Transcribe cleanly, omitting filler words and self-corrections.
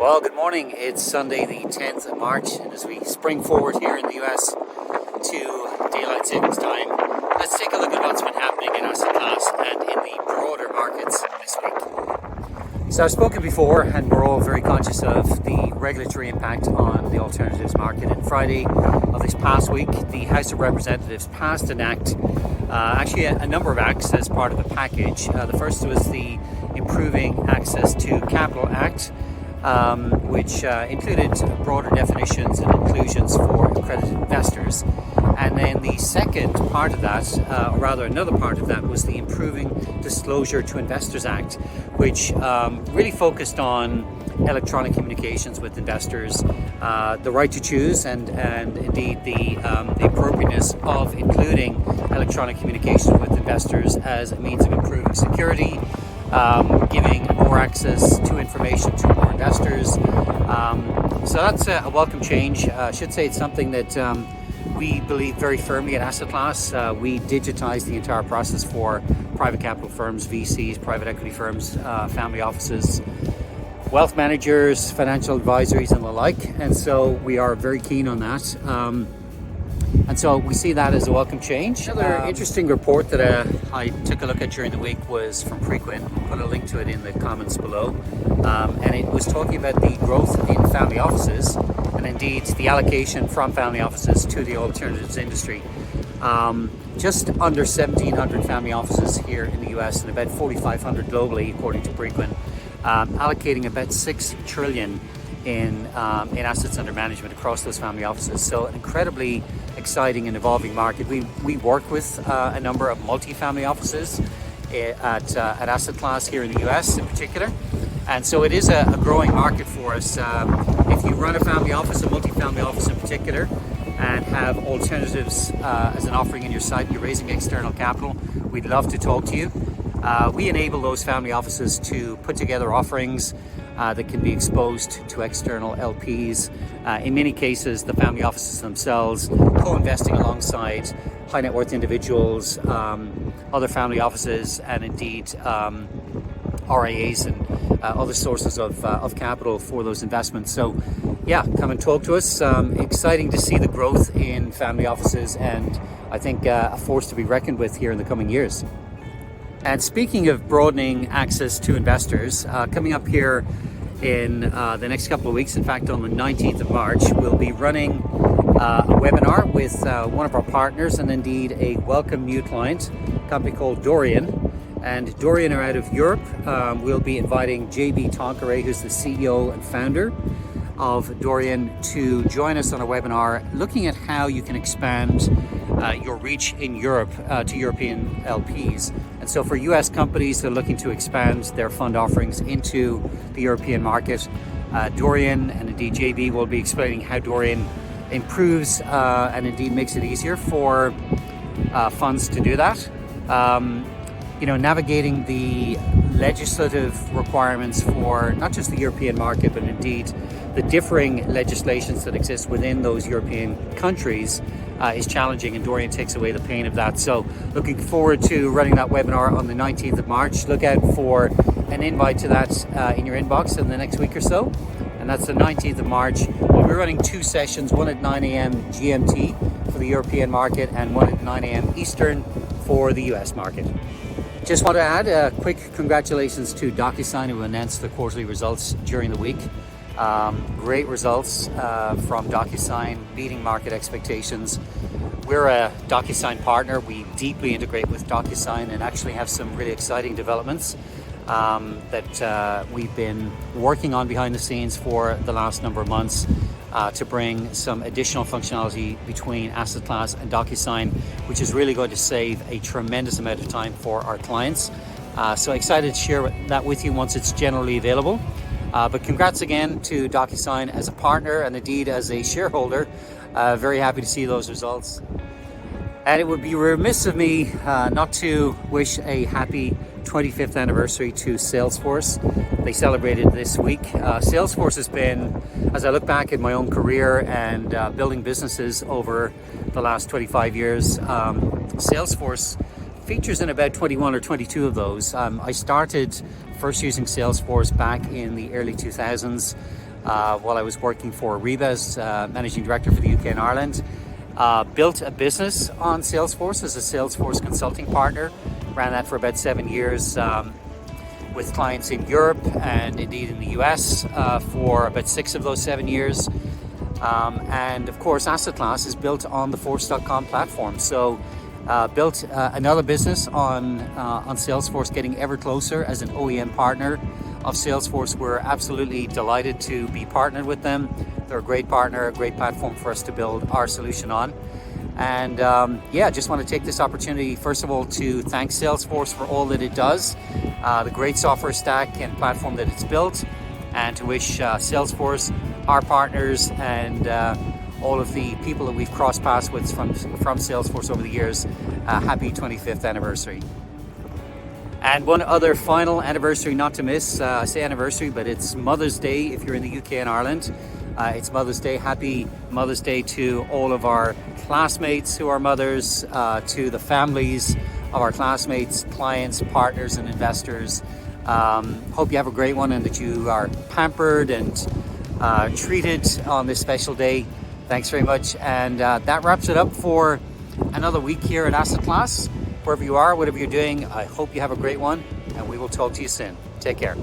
Well, good morning. It's Sunday the 10th of March, and as we spring forward here in the US to daylight savings time, let's take a look at what's been happening in asset class and in the broader markets this week. So I've spoken before, and we're all very conscious of the regulatory impact on the alternatives market. And Friday of this past week, the House of Representatives passed an act, actually a number of acts as part of a package. The first was the Improving Access to Capital Act, which included broader definitions and inclusions for accredited investors. And then the second part of that, or rather another part of that, was the Improving Disclosure to Investors Act, which really focused on electronic communications with investors, the right to choose, and indeed the appropriateness of including electronic communication with investors as a means of improving security, giving more access to information to more investors. So that's a welcome change. I should say it's something that we believe very firmly at Asset Class. We digitize the entire process for private capital firms, VCs, private equity firms, family offices, wealth managers, financial advisories, and the like. And so we are very keen on that. And so we see that as a welcome change. Another interesting report that I took a look at during the week was from Preqin. I'll put a link to it in the comments below. And it was talking about the growth in family offices and indeed the allocation from family offices to the alternatives industry. Just under 1,700 family offices here in the US and about 4,500 globally, according to Preqin, allocating about $6 trillion in assets under management across those family offices. So an incredibly exciting and evolving market. We work with a number of multifamily offices at Asset Class here in the US in particular. And so it is a growing market for us. If you run a family office, a multifamily office in particular, and have alternatives as an offering in your site, you're raising external capital, we'd love to talk to you. We enable those family offices to put together offerings that can be exposed to external LPs. In many cases, the family offices themselves co-investing alongside high net worth individuals, other family offices, and indeed RIAs and other sources of capital for those investments. So yeah, come and talk to us. Exciting to see the growth in family offices, and I think a force to be reckoned with here in the coming years. And speaking of broadening access to investors, coming up here in the next couple of weeks, in fact on the 19th of March, we'll be running a webinar with one of our partners and indeed a welcome new client, a company called Dorian. And Dorian are out of Europe. We'll be inviting JB Tonkeray, who's the CEO and founder of Dorian, to join us on a webinar looking at how you can expand your reach in Europe to European LPs. And so for US companies that are looking to expand their fund offerings into the European market, Dorian and indeed JB will be explaining how Dorian improves and indeed makes it easier for funds to do that. Navigating the legislative requirements for not just the European market, but indeed the differing legislations that exist within those European countries is challenging, and Dorian takes away the pain of that. So looking forward to running that webinar on the 19th of March. Look out for an invite to that in your inbox in the next week or so. And that's the 19th of March. We'll be running two sessions, one at 9 a.m. GMT for the European market and one at 9 a.m. Eastern for the US market. Just want to add a quick congratulations to DocuSign, who announced the quarterly results during the week. Great results from DocuSign, beating market expectations. We're a DocuSign partner. We deeply integrate with DocuSign and actually have some really exciting developments that we've been working on behind the scenes for the last number of months to bring some additional functionality between Asset Class and DocuSign, which is really going to save a tremendous amount of time for our clients. So excited to share that with you once it's generally available. But congrats again to DocuSign as a partner and indeed as a shareholder. Very happy to see those results. And it would be remiss of me not to wish a happy 25th anniversary to Salesforce. They celebrated this week. Salesforce has been, as I look back at my own career and building businesses over the last 25 years, Salesforce features in about 21 or 22 of those. I started first using Salesforce back in the early 2000s. while I was working for Reba as Managing Director for the UK and Ireland. Built a business on Salesforce as a Salesforce consulting partner. Ran that for about 7 years with clients in Europe and indeed in the US for about 6 of those 7 years. And of course, Asset Class is built on the Force.com platform. So built another business on Salesforce, getting ever closer as an OEM partner of Salesforce. We're absolutely delighted to be partnered with them. They're a great partner, a great platform for us to build our solution on. And just want to take this opportunity, first of all, to thank Salesforce for all that it does, the great software stack and platform that it's built, and to wish Salesforce, our partners, and all of the people that we've crossed paths with from Salesforce over the years, happy 25th anniversary. And one other final anniversary not to miss, I say anniversary, but it's Mother's Day if you're in the UK and Ireland. It's Mother's Day. Happy Mother's Day to all of our classmates who are mothers, to the families of our classmates, clients, partners, and investors. Hope you have a great one and that you are pampered and treated on this special day. Thanks very much. And that wraps it up for another week here at Asset Class. Wherever you are, whatever you're doing, I hope you have a great one, and we will talk to you soon. Take care.